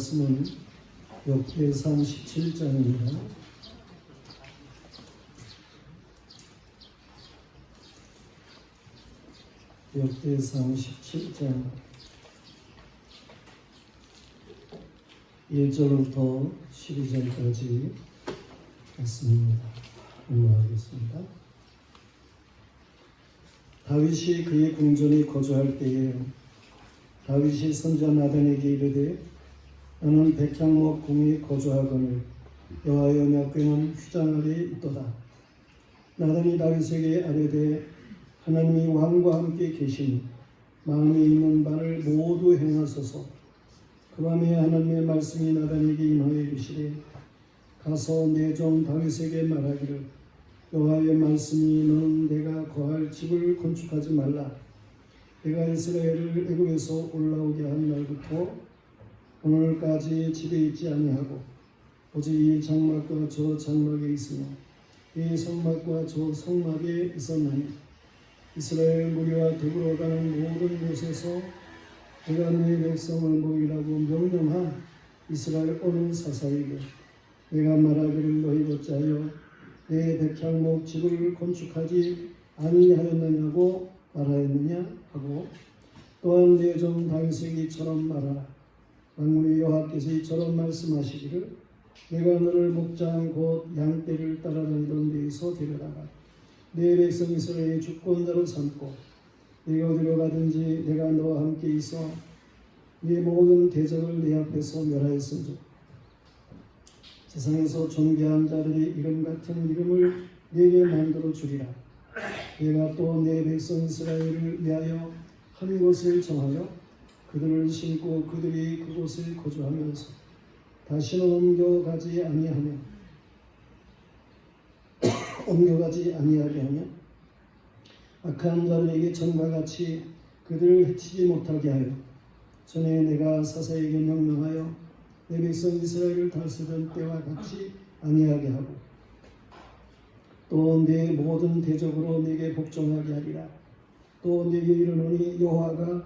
말씀은 역대상 17장입니다. 역대상 17장 1절부터 12절까지 말씀입니다. 공부하겠습니다. 다윗이 그의 궁전에 거주할 때에 다윗이 선지자 나단에게 이르되 나는 백향목 궁에 거주하거늘 여호와의 언약궤는 휘장 아래 있도다. 나단이 다윗에게 아뢰되 하나님이 왕과 함께 계시니 마음에 있는 바를 모두 행하소서. 그 밤에 하나님의 말씀이 나단에게 임하여 이르시되 가서 내 종 다윗에게 말하기를 여호와의 말씀이 너는 내가 거할 집을 건축하지 말라. 내가 이스라엘을 애굽에서 올라오게 한 날부터 오늘까지 집에 있지 아니하고 오직 이 장막과 저 장막에 있으며 이 성막과 저 성막에 있었나니 이스라엘 무리와 더불어 가는 모든 곳에서 내가 네 백성을 모이라고 명령한 이스라엘 온 사사에게 내가 말하기를 너희 어찌하여 내 백향목 집을 건축하지 아니하였느냐고 말하였느냐 하고 또한 내 종 다윗에게 이처럼 말하라. 만군의 여호와께서 이처럼 말씀하시기를 내가 너를 목장 곧 양떼를 따라다니던 데에서 데려다가 내 백성 이스라엘의 주권자로 삼고 네가 어디로 가든지 내가 너와 함께 있어 네 모든 대적을 네 앞에서 멸하였은즉 세상에서 존귀한 자들의 이름 같은 이름을 네게 만들어 주리라. 내가 또 내 백성 이스라엘을 위하여 한 곳을 정하여 그들을 심고 그들이 그곳을 거주하면서 다시는 옮겨가지 아니하게 하며 악한 자들에게 전과 같이 그들을 해치지 못하게 하여 전에 내가 사사에게 명령하여 내 백성 이스라엘을 다스리던 때와 같이 아니하게 하고 또 내 모든 대적으로 내게 복종하게 하리라. 또 내게 이르노니 여호와가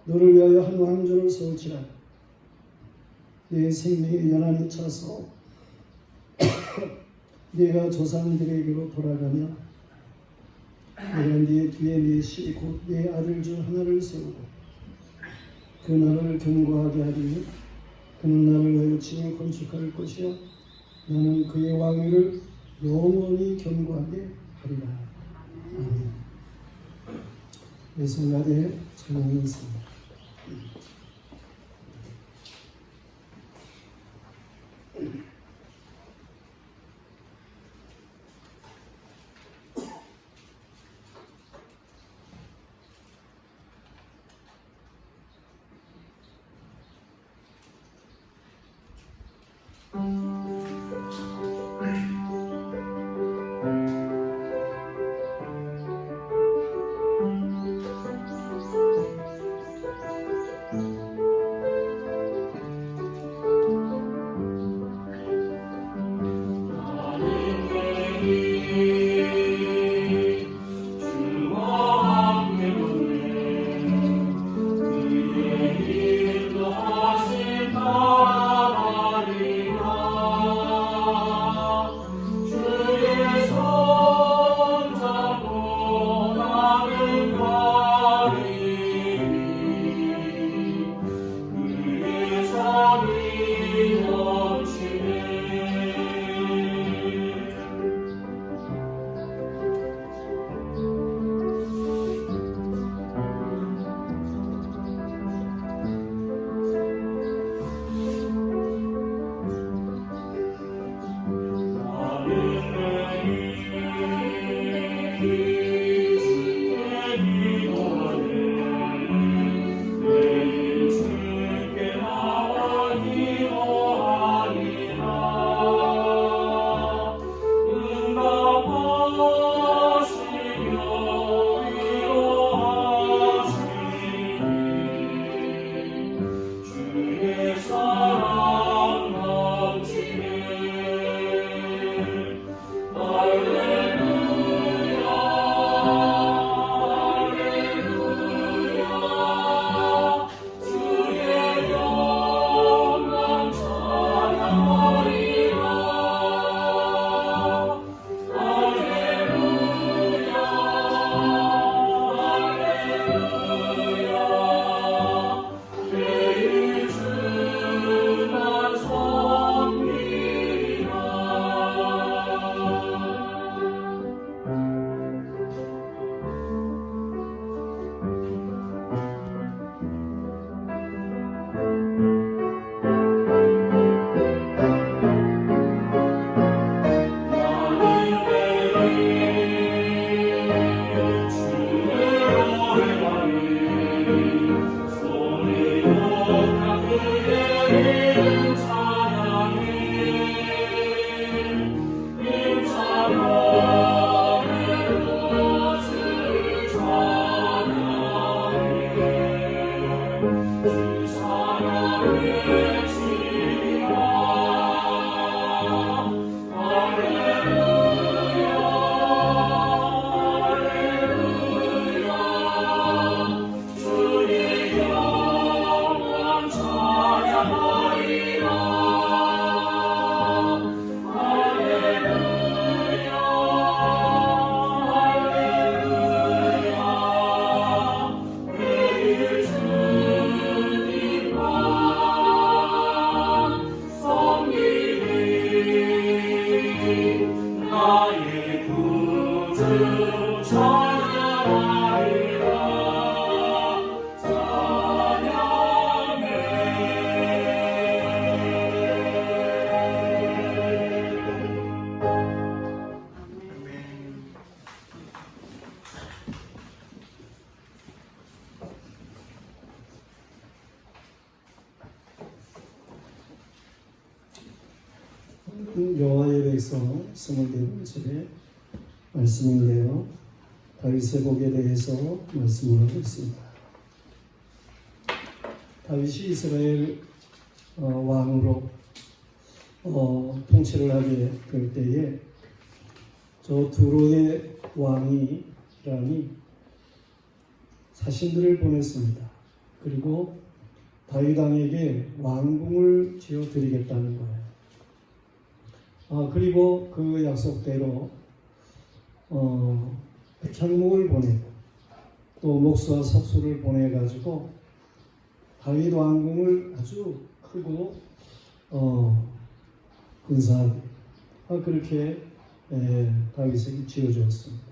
너를 위하여 한 왕조를 세울지라. 내 생명의 연한이 차서 네가 조상들에게로 돌아가며 내가 네 뒤에 네 시 곧 네 아들 중 하나를 세우고 그 나를 견고하게 하리니 그는 나를 위하여 집을 건축할 것이요 나는 그의 왕위를 영원히 견고하게 하리라. 아멘. 예수님의 찬양이 있습니다. 주와 함께 여호와의 백성 24번째 말씀인데요. 다윗의 복에 대해서 말씀을 하고 있습니다. 다윗이 이스라엘 왕으로 통치를 하게 될 때에 저 두로의 왕이라니 사신들을 보냈습니다. 그리고 다윗 왕에게 왕궁을 지어드리겠다는 거예요. 그리고 그 약속대로 백향목을 보내고 또 목수와 석수를 보내가지고 다윗 왕궁을 아주 크고 근사하게 그렇게 다윗에게 지어주었습니다.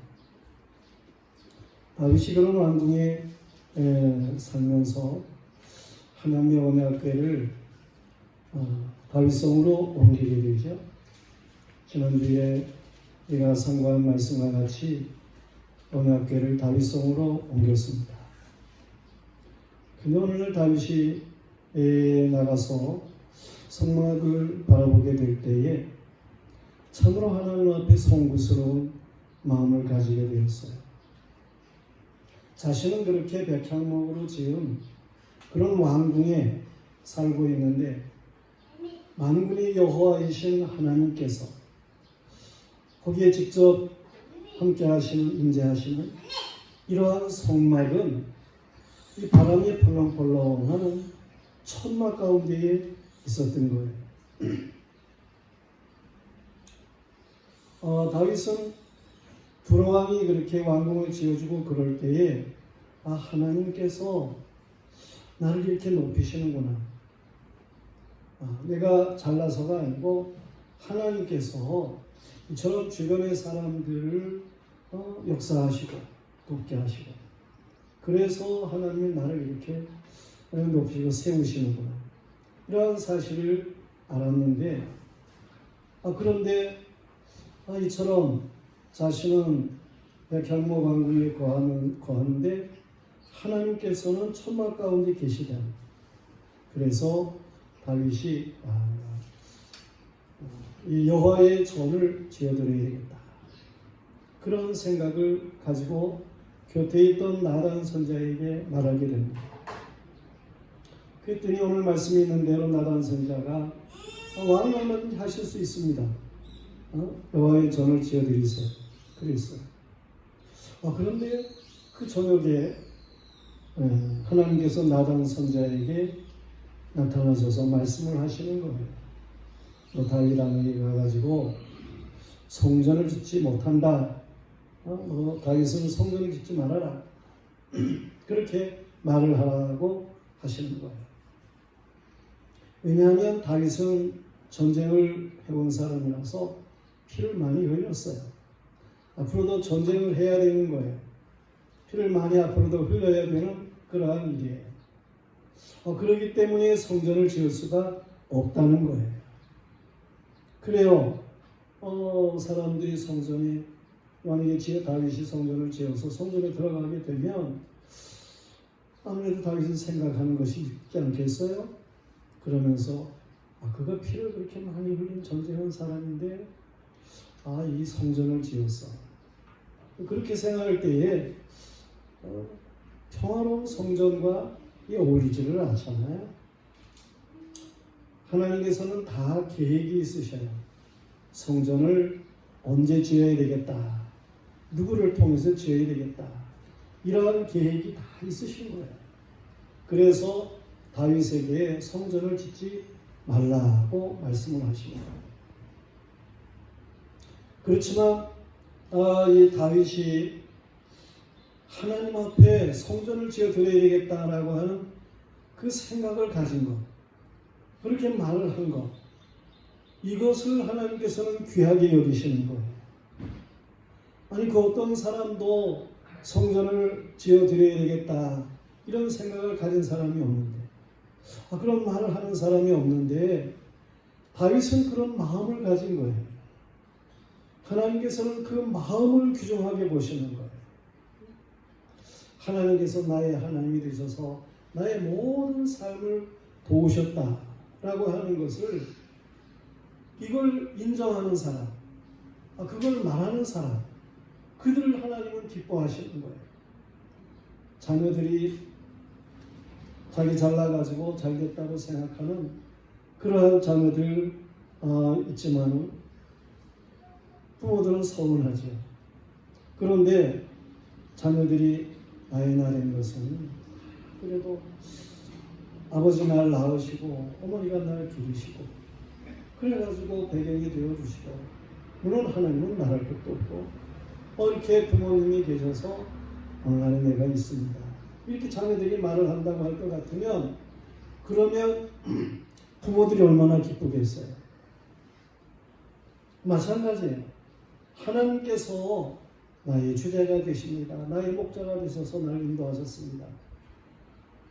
다윗이 그런 왕궁에 살면서 하나님의 언약궤를 다윗성으로 옮기게 되죠. 지난주에 제가 상고한 말씀과 같이 언약궤를 다윗성으로 옮겼습니다. 근데 오늘 다윗이 나가서 성막을 바라보게 될 때에 참으로 하나님 앞에 송구스러운 마음을 가지게 되었어요. 자신은 그렇게 백향목으로 지은 그런 왕궁에 살고 있는데 만군의 여호와이신 하나님께서 거기에 직접 함께 하시는, 임재하시는 이러한 성막은 이 바람이 펄렁펄렁하는 천막 가운데에 있었던 거예요. 다윗은 두로왕이 그렇게 왕궁을 지어주고 그럴 때에 하나님께서 나를 이렇게 높이시는구나. 내가 잘나서가 아니고 하나님께서 저런 주변의 사람들을 역사하시고 돕게 하시고 그래서 하나님이 나를 이렇게 높이고 세우시는구나. 이러한 사실을 알았는데 그런데 이처럼 자신은 백향목 왕궁에 거하는데 하나님께서는 천막 가운데 계시다. 그래서 다윗이 이 여호와의 전을 지어드려야 되겠다. 그런 생각을 가지고 곁에 있던 나단 선자에게 말하게 됩니다. 그랬더니 오늘 말씀이 있는 대로 나단 선자가 왕이 얼마든지 하실 수 있습니다. 여호와의 전을 지어드리세요. 그랬어요. 그런데 그 저녁에 하나님께서 나단 선자에게 나타나셔서 말씀을 하시는 거예요. 너 다윗 왕에게 가가지고 성전을 짓지 못한다. 너 다윗은 성전을 짓지 말아라. 그렇게 말을 하라고 하시는 거예요. 왜냐하면 다윗은 전쟁을 해온 사람이라서 피를 많이 흘렸어요. 앞으로도 전쟁을 해야 되는 거예요. 피를 많이 앞으로도 흘려야 되는 그러한 일이에요. 그렇기 때문에 성전을 지을 수가 없다는 거예요. 그래요. 사람들이 성전이 만약에 다윗이 성전을 지어서 성전에 들어가게 되면 아무래도 다윗은 생각하는 것이 있지 않겠어요? 그러면서 그가 피를 그렇게 많이 흘린 전쟁한 사람인데 이 성전을 지었어. 그렇게 생각할 때에 평화로운 성전과 어울리지를 않잖아요. 하나님께서는 다 계획이 있으셔요. 성전을 언제 지어야 되겠다. 누구를 통해서 지어야 되겠다. 이러한 계획이 다 있으신 거예요. 그래서 다윗에게 성전을 짓지 말라고 말씀을 하시는 거예요. 그렇지만 이 다윗이 하나님 앞에 성전을 지어 드려야 되겠다라고 하는 그 생각을 가진 것, 그렇게 말을 한 것, 이것을 하나님께서는 귀하게 여기시는 거예요. 아니 그 어떤 사람도 성전을 지어 드려야 되겠다 이런 생각을 가진 사람이 없는데, 그런 말을 하는 사람이 없는데 다윗은 그런 마음을 가진 거예요. 하나님께서는 그 마음을 귀중하게 보시는 거예요. 하나님께서 나의 하나님이 되셔서 나의 모든 삶을 도우셨다라고 하는 것을, 이걸 인정하는 사람, 그걸 말하는 사람, 그들을 하나님은 기뻐하시는 거예요. 자녀들이 자기 잘나가지고 잘됐다고 생각하는 그러한 자녀들 있지만 부모들은 서운하죠. 그런데 자녀들이 나이 나된 것은 그래도 아버지 날 낳으시고 어머니가 날 기르시고 그래가지고 배경이 되어주시고, 물론 하나님은 말할 것도 없고 이렇게 부모님이 계셔서 나는 내가 있습니다. 이렇게 자녀들이 말을 한다고 할 것 같으면, 그러면 부모들이 얼마나 기쁘겠어요. 마찬가지예요. 하나님께서 나의 주제가 되십니다. 나의 목자가 되셔서 나를 인도하셨습니다.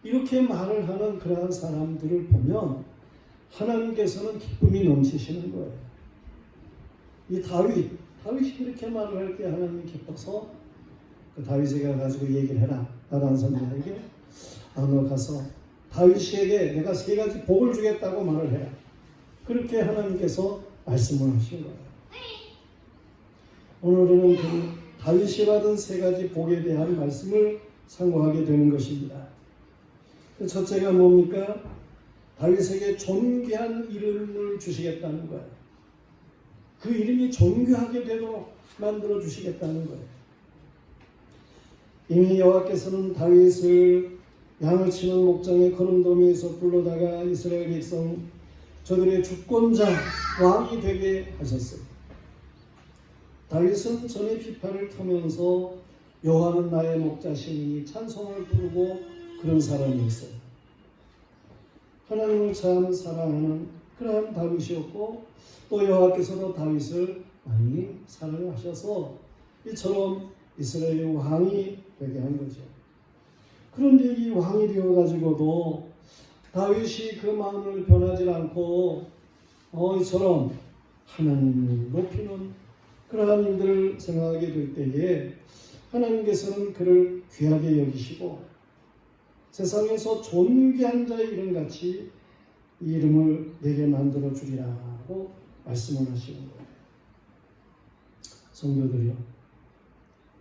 이렇게 말을 하는 그러한 사람들을 보면 하나님께서는 기쁨이 넘치시는 거예요. 이 다윗이 그렇게 말을 할 때 하나님이 기뻐서 다윗에게 가지고 얘기를 해라. 나단 선지자에게 너 가서 다윗에게 내가 3가지 복을 주겠다고 말을 해라. 그렇게 하나님께서 말씀을 하신 거예요. 오늘 우리는 그 다윗이 받은 3가지 복에 대한 말씀을 상고하게 되는 것입니다. 첫째가 뭡니까? 다윗에게 존귀한 이름을 주시겠다는 거예요. 그 이름이 존귀하게 되도록 만들어 주시겠다는 거예요. 이미 여호와께서는 다윗을 양을 치는 목장의 거름더미에서 불러다가 이스라엘 백성 저들의 주권자 왕이 되게 하셨어요. 다윗은 전에 비판을 터면서 여호와는 나의 목자시니 찬송을 부르고 그런 사람이었어요. 하나님을 참 사랑하는 그러한 다윗이었고, 또 여호와께서도 다윗을 많이 사랑하셔서 이처럼 이스라엘의 왕이 되게 한 거죠. 그런데 이 왕이 되어가지고도 다윗이 그 마음을 변하지 않고 이처럼 하나님을 높이는 그러한 일들을 생각하게 될 때에 하나님께서는 그를 귀하게 여기시고 세상에서 존귀한 자의 이름같이 이 이름을 내게 만들어 주리라고 말씀을 하시는 거예요. 성도들이요,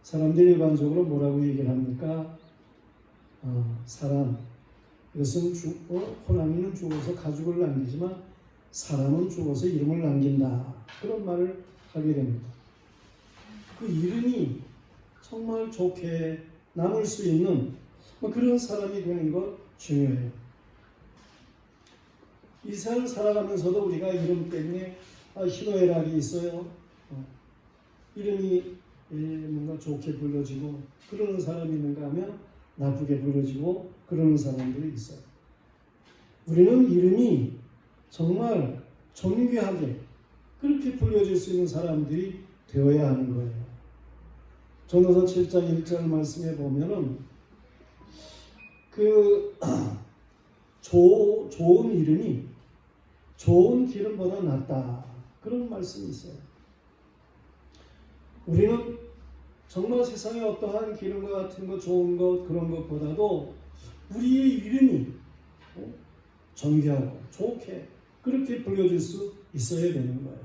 사람들이 일반적으로 뭐라고 얘기를 합니까? 사람, 이것은 호랑이는 죽어서 가죽을 남기지만 사람은 죽어서 이름을 남긴다, 그런 말을 하게 됩니다. 그 이름이 정말 좋게 남을 수 있는 그런 사람이 되는 것 중요해요. 이 세상 살아가면서도 우리가 이름 때문에 희노애락이 있어요. 이름이 뭔가 좋게 불러지고 그러는 사람이 있는가 하면 나쁘게 불러지고 그러는 사람들이 있어요. 우리는 이름이 정말 존귀하게 그렇게 불려질 수 있는 사람들이 되어야 하는 거예요. 전도서 7장 1절 말씀에 보면은 좋은 이름이 좋은 기름보다 낫다, 그런 말씀이 있어요. 우리는 정말 세상에 어떠한 기름과 같은 것, 좋은 것, 그런 것보다도 우리의 이름이 존귀하고 좋게 그렇게 불려질 수 있어야 되는 거예요.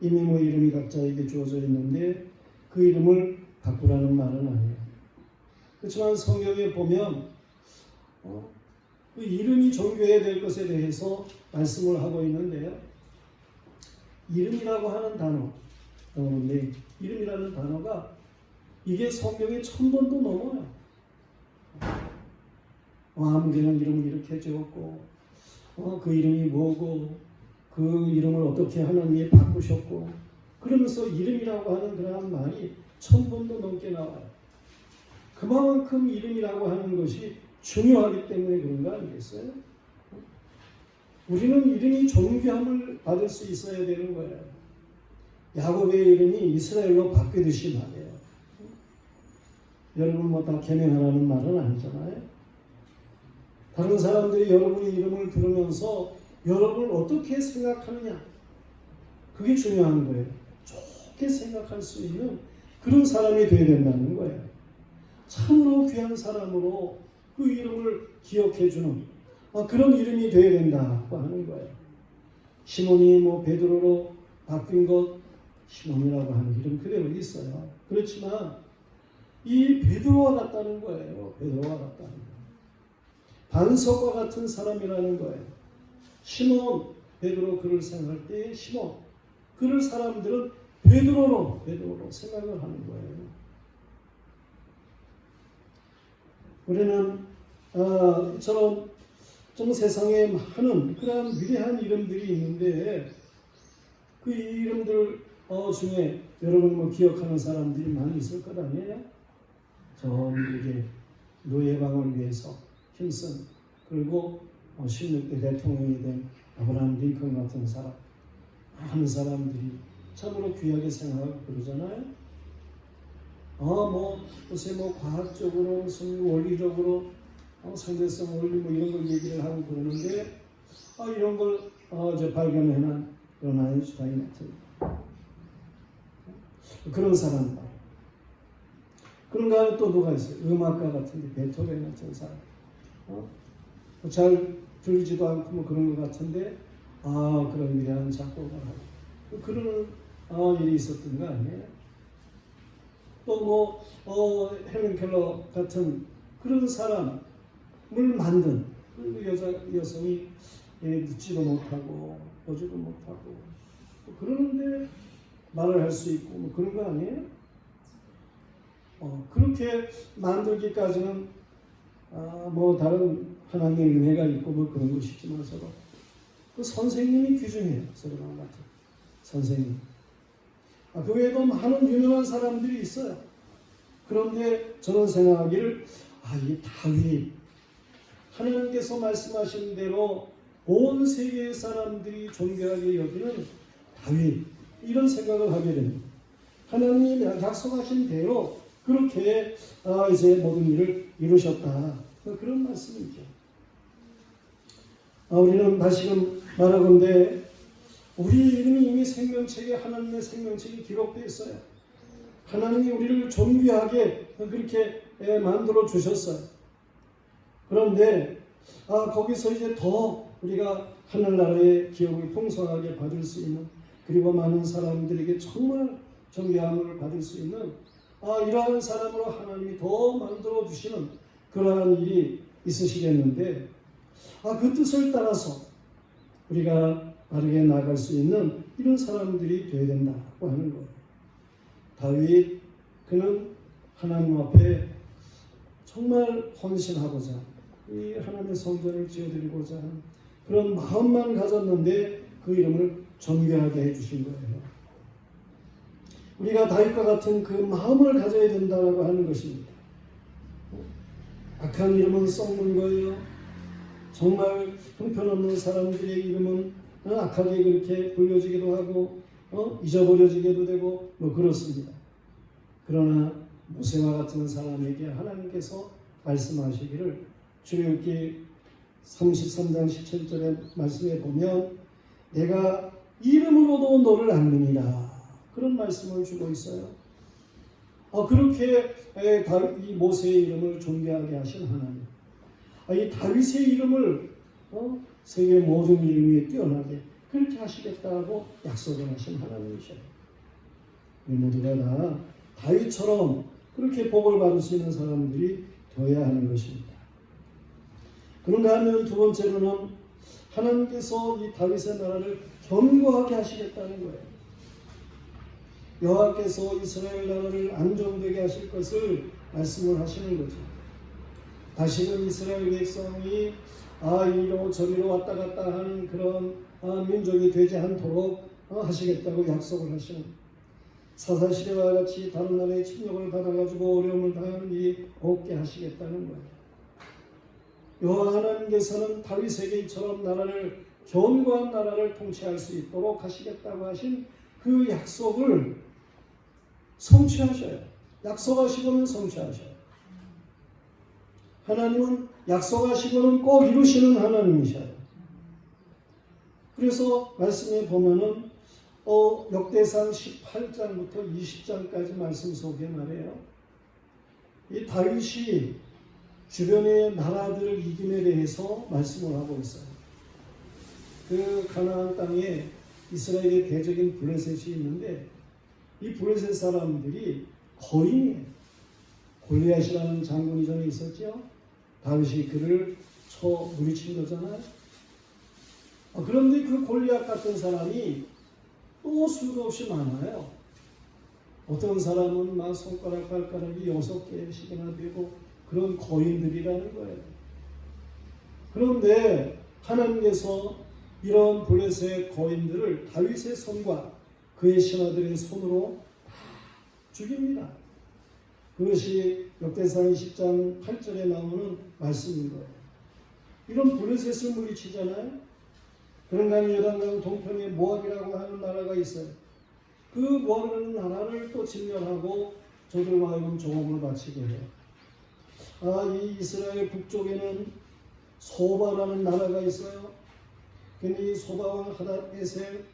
이미 뭐 이름이 각자에게 주어져 있는데 그 이름을 바꾸라는 말은 아니에요. 그렇지만 성경에 보면 그 이름이 존귀해야 될 것에 대해서 말씀을 하고 있는데요. 이름이라고 하는 단어, 이름이라는 단어가 이게 성경에 1000번도 넘어요. 아무개는 이름을 이렇게 지었고, 그 이름이 뭐고, 그 이름을 어떻게 하나님이 바꾸셨고, 그러면서 이름이라고 하는 그러한 말이 1000번도 넘게 나와요. 그만큼 이름이라고 하는 것이 중요하기 때문에 그런 거 아니겠어요? 우리는 이름이 존귀함을 받을 수 있어야 되는 거예요. 야곱의 이름이 이스라엘로 바뀌듯이 말이에요. 여러분 뭐 다 개명하라는 말은 아니잖아요. 다른 사람들이 여러분의 이름을 들으면서 여러분을 어떻게 생각하느냐, 그게 중요한 거예요. 좋게 생각할 수 있는 그런 사람이 되어야 된다는 거예요. 참으로 귀한 사람으로 그 이름을 기억해주는 그런 이름이 되어야 된다고 하는 거예요. 시몬이 뭐 베드로로 바뀐 것, 시몬이라고 하는 이름 그대로 있어요. 그렇지만 이 베드로와 같다는 거예요. 베드로와 같다는 거예요. 반석과 같은 사람이라는 거예요. 시몬, 베드로 그를 생각할 때 시몬, 그를 사람들은 베드로로 생각을 하는 거예요. 우리는 이처럼 좀 세상에 많은 그런 위대한 이름들이 있는데 그 이름들 중에 여러분 뭐 기억하는 사람들이 많이 있을 것 아니에요? 저 미국의 노예방을 위해서 힘쓴, 그리고 16대 대통령이 된 아브라함 링컨 같은 사람, 많은 사람들이 참으로 귀하게 생각하고 그러잖아요. 요새 과학적으로, 무슨 원리적으로, 상대성 원리 이런 걸 얘기를 하고 그러는데, 이런 걸, 발견해낸 그런 아인슈타인 같은, 그런 사람들. 그런가 또 누가 있어요? 음악가 같은데, 베토벤 같은 사람. 잘 들리지도 않고 그런 것 같은데, 그런 위대한 작곡을 하고. 그런, 일이 있었던 거 아니에요? 또 헬렌 켈러 같은 그런 사람을 만든 그 여성이 듣지도 못하고 보지도 못하고 그러는데 말을 할 수 있고 그런 거 아니에요? 그렇게 만들기까지는 다른 하나님의 은혜가 있고 그런 것이지만서도 그 선생님이 귀중해요. 서로랑 같은 선생님. 그 외에도 많은 유명한 사람들이 있어요. 그런데 저는 생각하기를 이 다윗, 하나님께서 말씀하신 대로 온 세계의 사람들이 존경하게 여기는 다윗, 이런 생각을 하게 됩니다. 하나님이 약속하신 대로 그렇게 이제 모든 일을 이루셨다, 그런 말씀이죠. 우리는 다시금 말하건대 우리 이름이 이미 생명책에, 하나님의 생명책이 기록되어 있어요. 하나님이 우리를 존귀하게 그렇게 만들어 주셨어요. 그런데 거기서 이제 더 우리가 하늘나라의 기업을 풍성하게 받을 수 있는, 그리고 많은 사람들에게 정말 존귀함을 받을 수 있는 이러한 사람으로 하나님이 더 만들어 주시는 그러한 일이 있으시겠는데, 그 뜻을 따라서 우리가 바르게 나아갈 수 있는 이런 사람들이 되어야 된다고 하는 거예요. 다윗, 그는 하나님 앞에 정말 헌신하고자, 이 하나님의 성전을 지어드리고자 하는 그런 마음만 가졌는데 그 이름을 존귀하게 해주신 거예요. 우리가 다윗과 같은 그 마음을 가져야 된다고 하는 것입니다. 악한 이름은 썩는 거예요. 정말 형편없는 사람들의 이름은 악하게 그렇게 불려지기도 하고 잊어버려지게도 되고 그렇습니다. 그러나 모세와 같은 사람에게 하나님께서 말씀하시기를, 출애굽기 33장 17절의 말씀에 보면 내가 이름으로도 너를 알리니라, 그런 말씀을 주고 있어요. 그렇게 이 모세의 이름을 존귀하게 하신 하나님, 이 다윗의 이름을 세계 모든 일 위에 뛰어나게 그렇게 하시겠다고 약속을 하신 하나님이셔요. 우리 모두가 다 다윗처럼 그렇게 복을 받을 수 있는 사람들이 되어야 하는 것입니다. 그런가 하면 두 번째로는 하나님께서 이 다윗의 나라를 견고하게 하시겠다는 거예요. 여호와께서 이스라엘 나라를 안정되게 하실 것을 말씀을 하시는 거죠. 다시는 이스라엘 백성이 이리로 저리로 왔다 갔다 하는 그런 민족이 되지 않도록 하시겠다고 약속을 하시는 거예요. 사사시대와 같이 다른 나라의 침략을 받아가지고 어려움을 당하는 일이 없게 하시겠다는 거예요. 여호와 하나님께서는 다윗에게 이처럼 나라를 견고한 나라를 통치할 수 있도록 하시겠다고 하신 그 약속을 성취하셔요. 약속하시고는 성취하셔요. 하나님은 약속하시고는 꼭 이루시는 하나님이셔요. 그래서 말씀에 보면은 역대상 18장부터 20장까지 말씀 속에 말해요. 이 다윗이 주변의 나라들을 이김에 대해서 말씀을 하고 있어요. 그 가나안 땅에 이스라엘의 대적인 블레셋이 있는데 이 블레셋 사람들이 거인이에요. 골리앗이라는 장군이 전에 있었죠. 다윗이 그를 쳐 무리친 거잖아요. 그런데 그 골리앗 같은 사람이 또 수도 없이 많아요. 어떤 사람은 막 손가락 발가락이 6개씩이나 되고 그런 거인들이라는 거예요. 그런데 하나님께서 이런 블레셋의 거인들을 다윗의 손과 그의 신하들의 손으로 죽입니다. 그것이 역대상 20장 8절에 나오는 말씀인 거예요. 이런 블레셋을 물리치잖아요. 그런가 하면 요단강 동편에 모압이라고 하는 나라가 있어요. 그 모압이라는 나라를 또 진멸하고 저들과 하여금 조공을 바치게 해요. 이 이스라엘 북쪽에는 소바라는 나라가 있어요. 근데 이 소바와 하닷에셀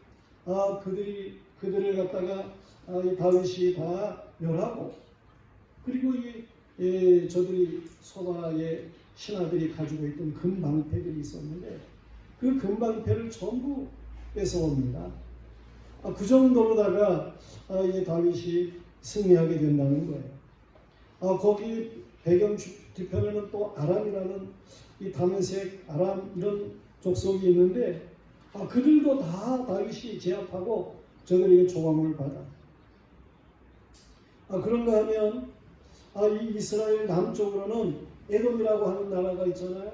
그들을 갖다가 이 다윗이 다 멸하고 그리고 저들이 소바의 신하들이 가지고 있던 금방패들이 있었는데 그 금방패를 전부 뺏어옵니다. 그 정도로다가 이 다윗이 승리하게 된다는 거예요. 거기 배경 뒤편에는 또 아람이라는 이 다메섹, 아람 이런 족속이 있는데 그들도 다 다윗이 제압하고 저들에게 조공을 받아. 그런가 하면 이 이스라엘 남쪽으로는 에돔이라고 하는 나라가 있잖아요.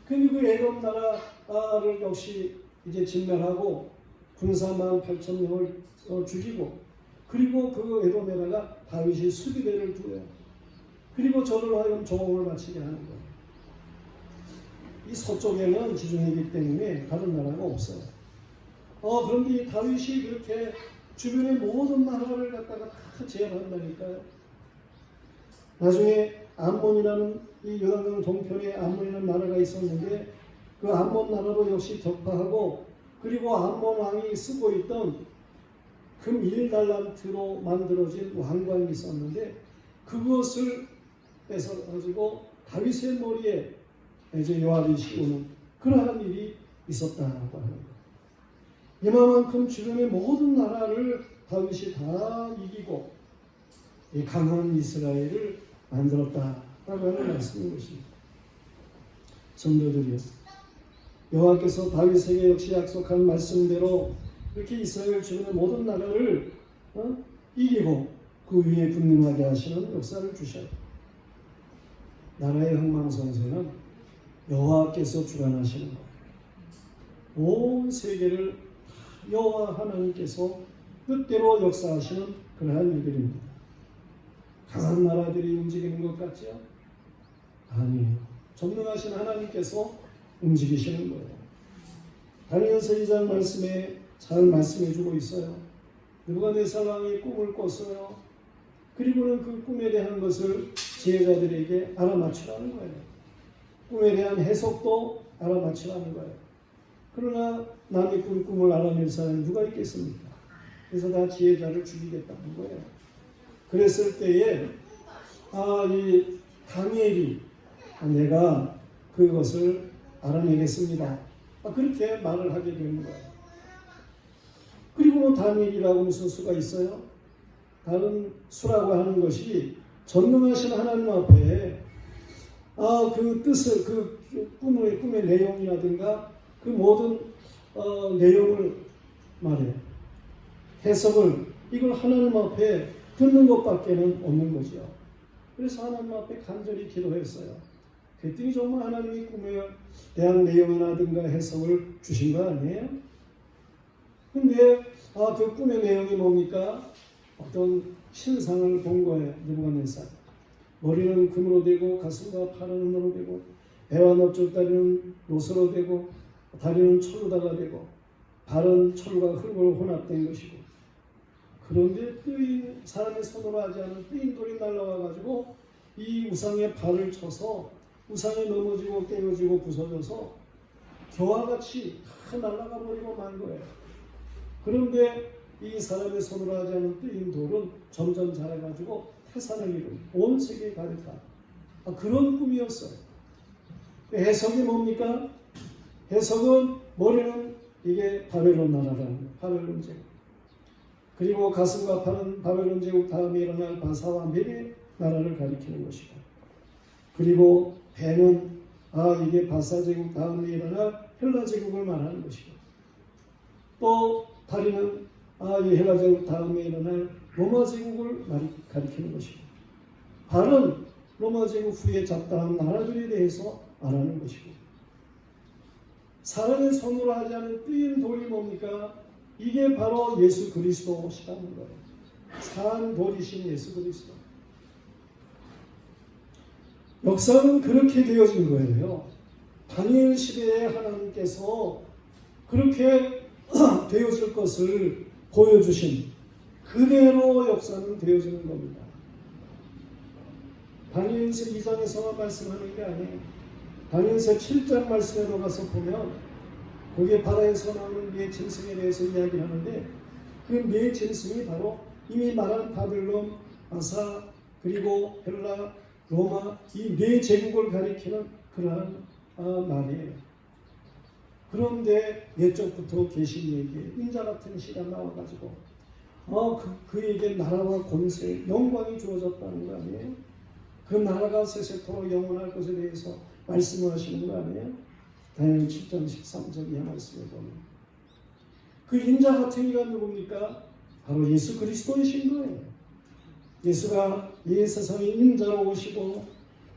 그리고 그 에돔 나라를 역시 이제 진멸하고 군사 18,000명을 죽이고 그리고 그 에돔에다가 다윗이 수비대를 두어요. 그리고 저들로 하여금 조공을 바치게 하는 거예요. 이 서쪽에는 지중해이기 때문에 다른 나라가 없어요. 그런데 이 다윗이 그렇게 주변의 모든 나라를 갖다가 다 제압한다니까요. 나중에 암몬이라는 이 요단강 동편에 암몬이라는 나라가 있었는데 그 암몬 나라로 역시 격파하고 그리고 암몬 왕이 쓰고 있던 금 1달란트로 만들어진 왕관이 있었는데 그것을 뺏어가지고 다윗의 머리에 이제 요압이 씌우는 그러한 일이 있었다고 하는 거예요. 이만큼 주변의 모든 나라를 다윗이 다 이기고 이 강한 이스라엘을 만들었다라고 하는 말씀인 것입니다. 성도들이요, 여호와께서 다윗에게 역시 약속한 말씀대로 이렇게 이스라엘 주변의 모든 나라를 이기고 그 위에 군림하게 하시는 역사를 주셔요. 나라의 흥망성쇠는 여호와께서 주관하시는 거예요. 온 세계를 여호와 하나님께서 뜻대로 역사하시는 그러한 일들입니다. 강한 나라들이 움직이는 것 같죠? 아니에요. 전능하신 하나님께서 움직이시는 거예요. 다니엘서 2장 말씀에 잘 말씀해주고 있어요. 느부갓네살 왕이 꿈을 꿨어요. 그리고는 그 꿈에 대한 것을 지혜자들에게 알아맞추라는 거예요. 꿈에 대한 해석도 알아맞추라는 거예요. 그러나 남의 꿈을 알아낼 사람이 누가 있겠습니까? 그래서 다 지혜자를 죽이겠다는 거예요. 그랬을 때에 이 다니엘이 내가 그것을 알아내겠습니다. 그렇게 말을 하게 되는 거예요. 그리고 뭐 다니엘이라고 무슨 수가 있어요? 다른 수라고 하는 것이 전능하신 하나님 앞에 그 뜻을, 그 꿈의 내용이라든가 그 모든 내용을 말해요. 해석을, 이걸 하나님 앞에 듣는 것밖에는 없는 거죠. 그래서 하나님 앞에 간절히 기도했어요. 그랬더니 정말 하나님이 꿈에 대한 내용이라든가 해석을 주신 거 아니에요? 근데 그 꿈의 내용이 뭡니까? 어떤 신상을 본 거예요. 느부갓네살. 머리는 금으로 되고 가슴과 팔은 은으로 되고 배와 넓적 다리는 노소로 되고 다리는 철로다가 되고 발은 철과 흙으로 혼합된 것이고, 그런데 뜨인, 사람의 손으로 하지 않은 뜨인 돌이 날라와가지고 이 우상의 발을 쳐서 우상이 넘어지고 깨어지고 부서져서 겨와 같이 다 날아가 버리고 만 거예요. 그런데 이 사람의 손으로 하지 않은 뜨인 돌은 점점 자라가지고 태산을 이룬 온 세계에 가득한 그런 꿈이었어요. 해석이 뭡니까? 해석은 머리는 이게 바벨론 나라라는 거예요. 바벨론 제국. 그리고 가슴과 팔은 바벨론 제국 다음에 일어날 바사와 메대 나라를 가리키는 것이고, 그리고 배는 이게 바사 제국 다음에 일어날 헬라 제국을 말하는 것이고, 또 다리는 이 헬라 제국 다음에 일어날 로마 제국을 가리키는 것이고, 발은 로마 제국 후에 잡다한 나라들에 대해서 말하는 것이고, 사람의 손으로 하지 않은 뜨인 돌이 뭡니까? 이게 바로 예수 그리스도시라는 거예요. 산 돌이신 예수 그리스도. 역사는 그렇게 되어진 거예요. 다니엘 시대에 하나님께서 그렇게 되어질 것을 보여주신 그대로 역사는 되어지는 겁니다. 다니엘서 2장에서만 말씀하는 게 아니에요. 다니엘서 7장 말씀에도 가서 보면 거기에 바다에서 나오는 네 짐승에 대해서 이야기하는데, 그 네 짐승이 바로 이미 말한 바벨론, 바사, 그리고 헬라, 로마, 이 네 제국을 가리키는 그러한 말이에요. 그런데 옛적부터 계신 얘기에 인자 같은 시가 나와가지고 그에게 나라와 권세, 영광이 주어졌다는 거 아니에요? 그 나라가 세세토록 영원할 것에 대해서 말씀을 하시는 거 아니에요? 다니엘 7장 13절 이하 말씀을 보면 그 인자 같은 이가 누굽니까? 바로 예수 그리스도이신 거예요. 예수가 이 세상에 인자로 오시고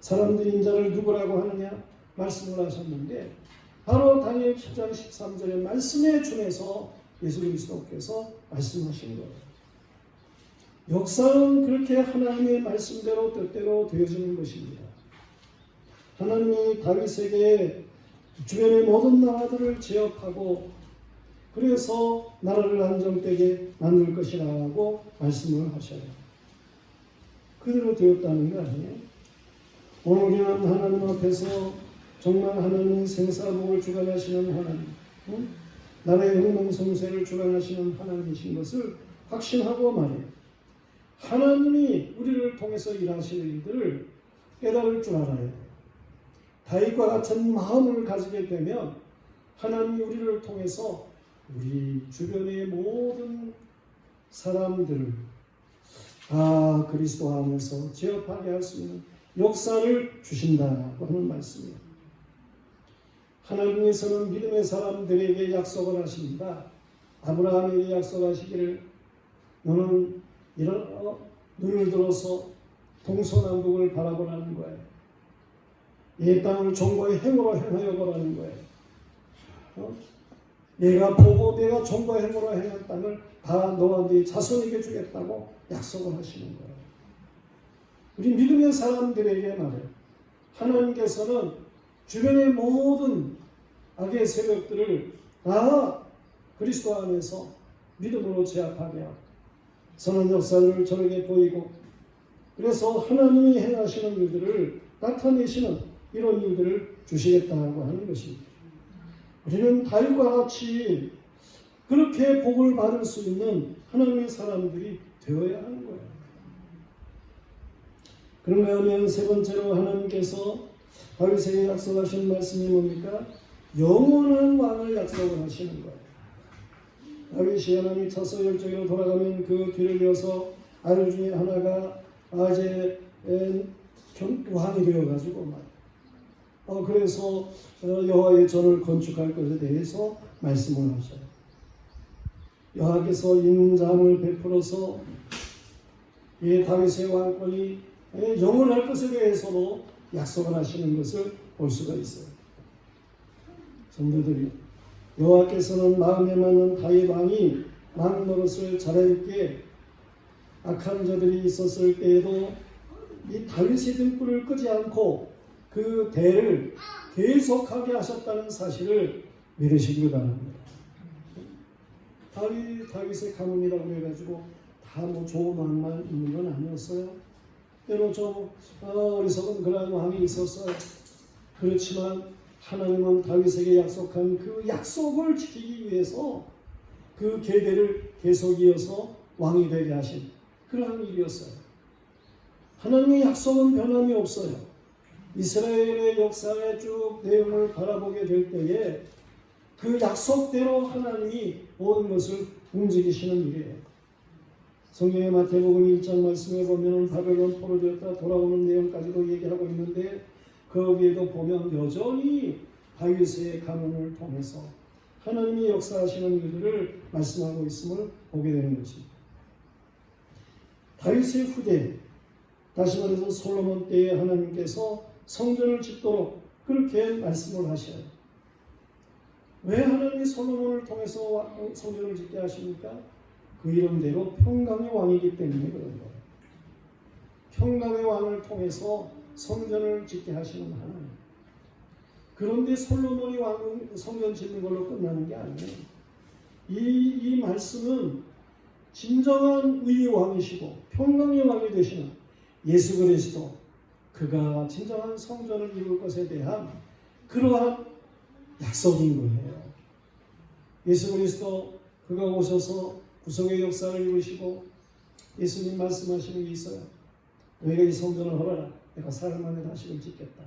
사람들이 인자를 누구라고 하느냐 말씀을 하셨는데, 바로 다니엘 7장 13절의 말씀에 준해서 예수 그리스도께서 말씀하신 거예요. 역사는 그렇게 하나님의 말씀대로 뜻대로 되어지는 것입니다. 하나님이 다윗에게 주변의 모든 나라들을 제압하고 그래서 나라를 안정되게 만들 것이라고 말씀을 하셔요. 그대로 되었다는 거 아니에요? 오늘 우리는 하나님 앞에서 정말 하나님은 생사복을 주관하시는 하나님, 나라의 흥망성쇠를 주관하시는 하나님이신 것을 확신하고 말해요. 하나님이 우리를 통해서 일하실 일들을 깨달을 줄 알아야 돼요. 다윗과 같은 마음을 가지게 되면 하나님이 우리를 통해서 우리 주변의 모든 사람들을 그리스도 안에서 제압하게 할 수 있는 역사를 주신다고 하는 말씀이에요. 하나님께서는 믿음의 사람들에게 약속을 하십니다. 아브라함에게 약속하시기를 너는 눈을 들어서 동서남북을 바라보라는 거예요. 이 땅을 종과의 행으로 행하여 보라는 거예요. 내가 보고 내가 종과의 행으로 행한 땅을 다 너와 네 자손에게 주겠다고 약속을 하시는 거예요. 우리 믿음의 사람들에게 말해요. 하나님께서는 주변의 모든 악의 세력들을 다 그리스도 안에서 믿음으로 제압하게 하고 선한 역사를 저에게 보이고, 그래서 하나님이 행하시는 일들을 나타내시는 이런 일들을 주시겠다고 하는 것입니다. 우리는 다윗과 같이 그렇게 복을 받을 수 있는 하나님의 사람들이 되어야 하는 거예요. 그런가 하면 세 번째로 하나님께서 다윗에게 약속하신 말씀이 뭡니까? 영원한 왕을 약속을 하시는 거예요. 다윗이 하나님이 쳐서 열정으로 돌아가면 그 뒤를 이어서 아들 중에 하나가 이제 왕이 되어가지고 말. 그래서 여호와의 전을 건축할 것에 대해서 말씀을 하셔요. 여호와께서 인자함을 베풀어서 이 다윗의 왕권이 영원할 것에 대해서도 약속을 하시는 것을 볼 수가 있어요. 성도들이 여호와께서는 마음에 맞는 다윗 왕이 왕 노릇을 잘했기에 악한 자들이 있었을 때에도 이 다윗의 등불을 끄지 않고 그 대를 계속하게 하셨다는 사실을 믿으시길 바랍니다. 다윗의 가문이라고 해가지고 다 뭐 좋은 왕만 있는 건 아니었어요. 때로 좀 어리석은 그러한 왕이 있었어요. 그렇지만 하나님은 다윗에게 약속한 그 약속을 지키기 위해서 그 계대를 계속 이어서 왕이 되게 하신 그러한 일이었어요. 하나님의 약속은 변함이 없어요. 이스라엘의 역사의 쭉 내용을 바라보게 될 때에 그 약속대로 하나님이 모든 것을 움직이시는 일이에요. 성경의 마태복음 1장 말씀에 보면 바벨론 포로되었다 돌아오는 내용까지도 얘기하고 있는데 거기에도 보면 여전히 다윗의 가문을 통해서 하나님이 역사하시는 일들을 말씀하고 있음을 보게 되는 것입니다. 다윗의 후대, 다시 말해서 솔로몬 때에 하나님께서 성전을 짓도록 그렇게 말씀을 하셔요. 왜 하나님이 솔로몬을 통해서 성전을 짓게 하십니까? 그 이름대로 평강의 왕이기 때문에 그런 거예요. 평강의 왕을 통해서 성전을 짓게 하시는 하나님. 그런데 솔로몬이 성전 짓는 걸로 끝나는 게 아니에요. 이 말씀은 진정한 의의 왕이시고 평강의 왕이 되시는 예수 그리스도, 그가 진정한 성전을 이룰 것에 대한 그러한 약속인 거예요. 예수 그리스도 그가 오셔서 구속의 역사를 이루시고 예수님 말씀하시는 게 있어요. 너희가 이 성전을 헐어라. 내가 사흘 만에 다시금 짓겠다.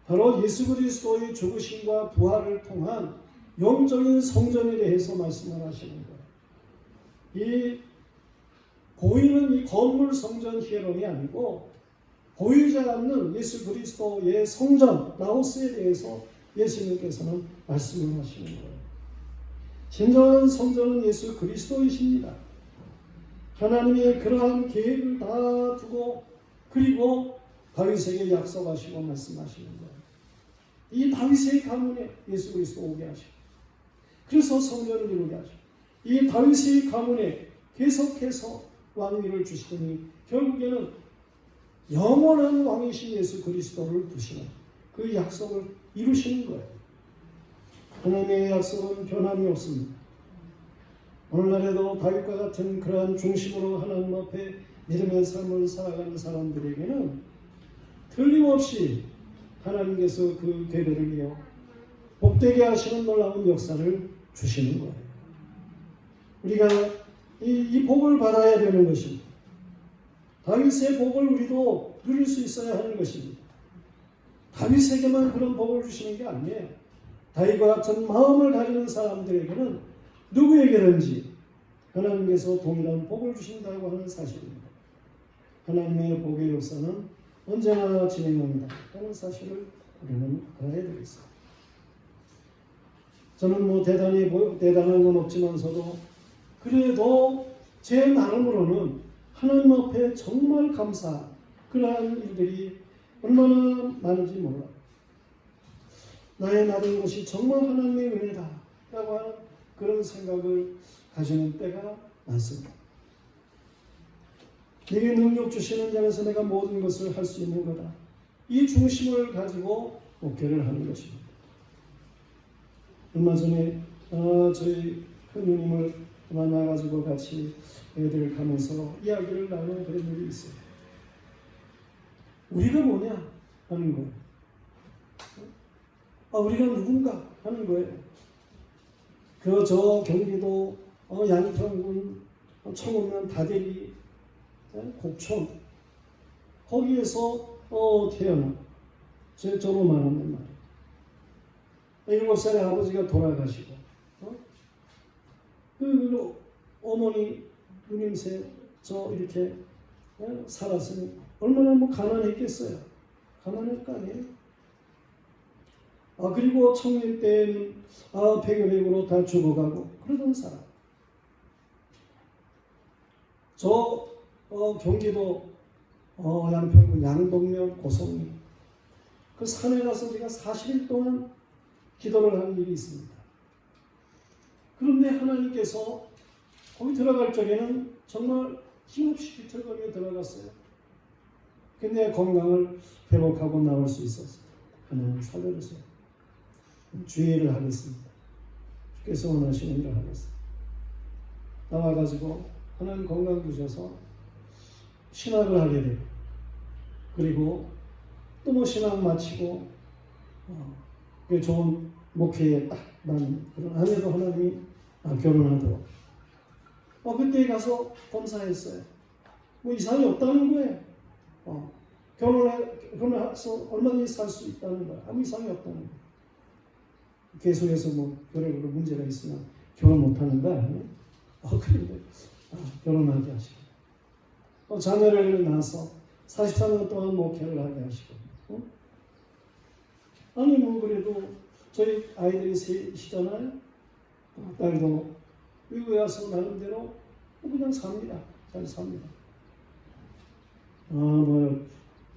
바로 예수 그리스도의 죽으심과 부활을 통한 영적인 성전에 대해서 말씀을 하시는 거예요. 이 보이는 이 건물 성전 히에론이 아니고 보이지 않는 예수 그리스도의 성전 나우스에 대해서 예수님께서는 말씀을 하시는 거예요. 진정한 성전은 예수 그리스도이십니다. 하나님이 그러한 계획을 다 두고 그리고 다윗에게 약속하시고 말씀하시는 거예요. 이 다윗의 가문에 예수 그리스도 오게 하시고 그래서 성전을 이루게 하시고 이 다윗의 가문에 계속해서 왕위를 주시더니 결국에는 영원한 왕이신 예수 그리스도를 두시는 그 약속을 이루시는 거예요. 하나님의 약속은 변함이 없습니다. 오늘날에도 다윗과 같은 그러한 중심으로 하나님 앞에 믿음의 삶을 살아가는 사람들에게는 틀림없이 하나님께서 그 계배를 이어 복되게 하시는 놀라운 역사를 주시는 거예요. 우리가 이 복을 받아야 되는 것입니다. 다윗의 복을 우리도 누릴 수 있어야 하는 것입니다. 다윗에게만 그런 복을 주시는 게 아니에요. 다윗과 같은 마음을 가지는 사람들에게는 누구에게든지 하나님께서 동일한 복을 주신다고 하는 사실입니다. 하나님의 복의 역사는 언제나 진행합니다. 하는 사실을 우리는 알아야 되겠습니다. 저는 대단한 건 없지만서도 그래도 제 나름으로는 하나님 앞에 정말 감사 그러한 일들이 얼마나 많은지 몰라요. 나의 나른 것이 정말 하나님의 은혜다 라고 하는 그런 생각을 가지는 때가 많습니다. 내게 능력 주시는 자에서 내가 모든 것을 할 수 있는 거다. 이 중심을 가지고 목회를 하는 것입니다. 얼마 전에 저희 큰 누님을 만나가지고 같이 애들 가면서 이야기를 나누는 그런 일이 있어요. 우리가 뭐냐 하는 거예요. 우리가 누군가 하는 거예요. 저 경기도 양평군 청운면 다대리 곡촌 거기에서 태어나 저로 말하는 말 7살의 아버지가 돌아가시고 그 어머니 누님새 저 이렇게 살았으니 얼마나 뭐 가난했겠어요. 가난할 거 아니에요. 그리고 청년 때에는 배교백으로 다 죽어가고 그러던 사람. 저 경기도 양평군 양동면 고성리 그 산에 가서 제가 40일 동안 기도를 한 일이 있습니다. 그런데 하나님께서 거기 들어갈 적에는 정말 힘없이 비틀거리며 들어갔어요. 근데 건강을 회복하고 나올 수 있었어요. 하나님 살려주세요. 주의를 하겠습니다. 주께서 원하시는 일을 하겠습니다. 나와가지고 하나님 건강 주셔서 신학을 하게 되고 그리고 또 뭐 신학 마치고 좋은 목회에 딱 난 그런 아내도 하나님이 결혼하도록 그때 가서 검사했어요. 뭐 이상이 없다는 거예요. 결혼해서 얼마든지 살 수 있다는 거예요. 아무 이상이 없다는 거예요. 계속해서 뭐 결혼으로 문제가 있으면 결혼 못하는 거 아니에요? 그런데 결혼하게 하시고 자녀를 낳아서 43년 동안 목회를 하게 하시고 아니 뭐 그래도 저희 아이들이 셋이잖아요. 딸도 미국에 와서 나름대로 그냥 삽니다. 잘 삽니다. 뭐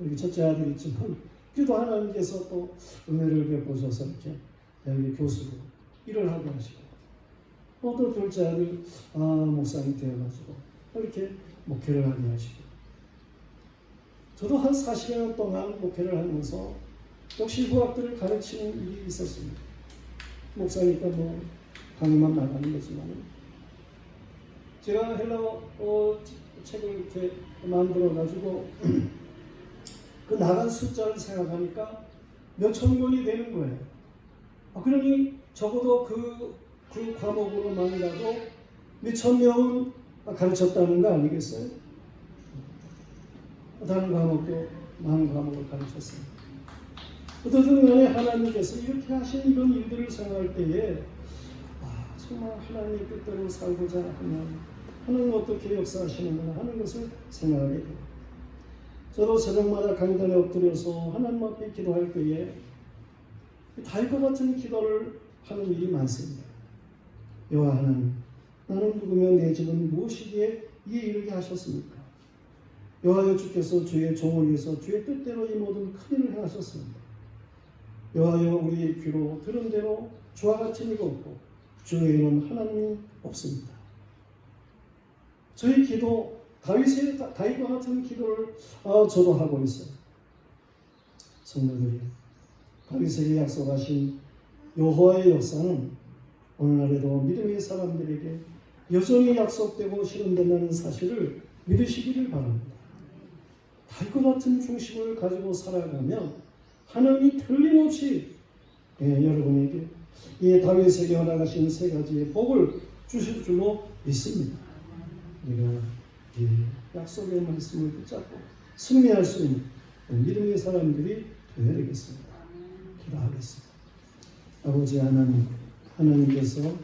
여기 첫째 아들 있지만 그래도 하나님께서 또 은혜를 베푸셔서 이렇게 여기 교수로 일을 하게 하시고 또 둘째 아들 목사님 되어가지고 이렇게 목회를 하게 하시고 저도 한 40년 동안 목회를 하면서 역시 후학들을 가르치는 일이 있었습니다. 목사니까 뭐 강의만 나가는 거지만 제가 헬라어 책을 이렇게 만들어 가지고 그 나간 숫자를 생각하니까 몇천 권이 되는 거예요. 그러니 적어도 그 과목으로만 가도 몇천 명은 가르쳤다는 거 아니겠어요? 다른 과목도 많은 과목을 가르쳤습니다. 어떻든 간에 하나님께서 이렇게 하신 이런 일들을 생각할 때에 정말 하나님의 뜻대로 살고자 하면 하나님 어떻게 역사하시는구나 하는 것을 생각하게 됩니다. 저도 새벽마다 강단에 엎드려서 하나님 앞에 기도할 때에 다윗과 같은 기도를 하는 일이 많습니다. 여호와 하나님, 나는 누구며 내 집은 무엇이기에 이에 이르게 하셨습니까? 여호와여 주께서 주의 종을 위해서 주의 뜻대로 이 모든 큰 일을 행하셨습니다. 여호와여 우리의 귀로 들은 대로 주와 같은 이가 없고 주 외에는 하나님이 없습니다. 저희 기도 다윗과 같은 기도를 저도 하고 있어요. 성도들이 다윗에게 약속하신 여호와의 역사는 오늘날에도 믿음의 사람들에게 여전히 약속되고 실현된다는 사실을 믿으시기를 바랍니다. 다윗과 같은 중심을 가지고 살아가면 하나님이 틀림없이 여러분에게 다윗에게 허락하신 세 가지의 복을 주실 줄로 믿습니다. 우리가 이 약속의 말씀을 붙잡고 승리할 수 있는 믿음의 사람들이 되어야 되겠습니다. 기도하겠습니다. 아버지 하나님, 하나님께서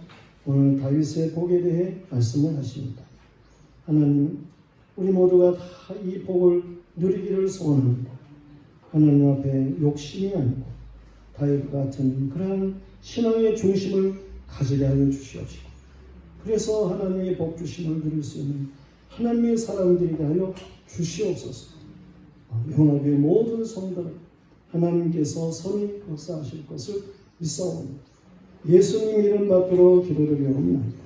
오늘 다윗의 복에 대해 말씀을 하십니다. 하나님, 우리 모두가 다 이 복을 누리기를 소원합니다. 하나님 앞에 욕심이 아니고 다윗과 같은 그러한 신앙의 중심을 가지게 하여 주시옵시고, 그래서 하나님의 복 주심을 누릴 수 있는 하나님의 사람들이 하여 주시옵소서. 영화교회 모든 성도를 하나님께서 선히 역사하실 것을 믿사옵니다. 예수님 이름 받들어 기도드리옵나이다.